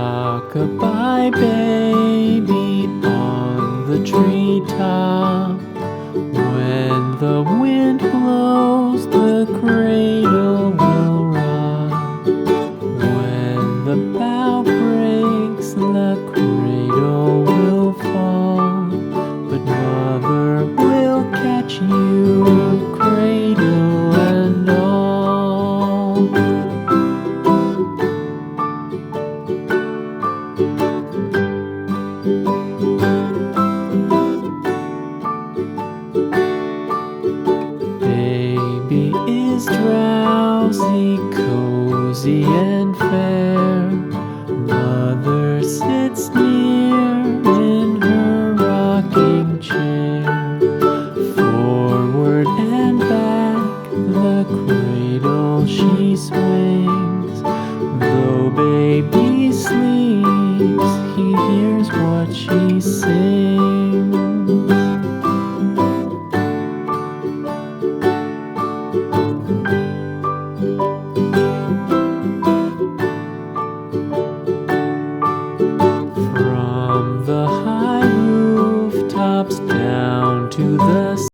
Rock-a-bye baby on the treetop. When the wind blows, the cradle will rock. When the bough breaks, the cradle will fall. But mother will catch you, cradle and all. Baby is drowsy, cozy and fair. Mother sits near in her rocking chair. Forward and back, the cradle she sways.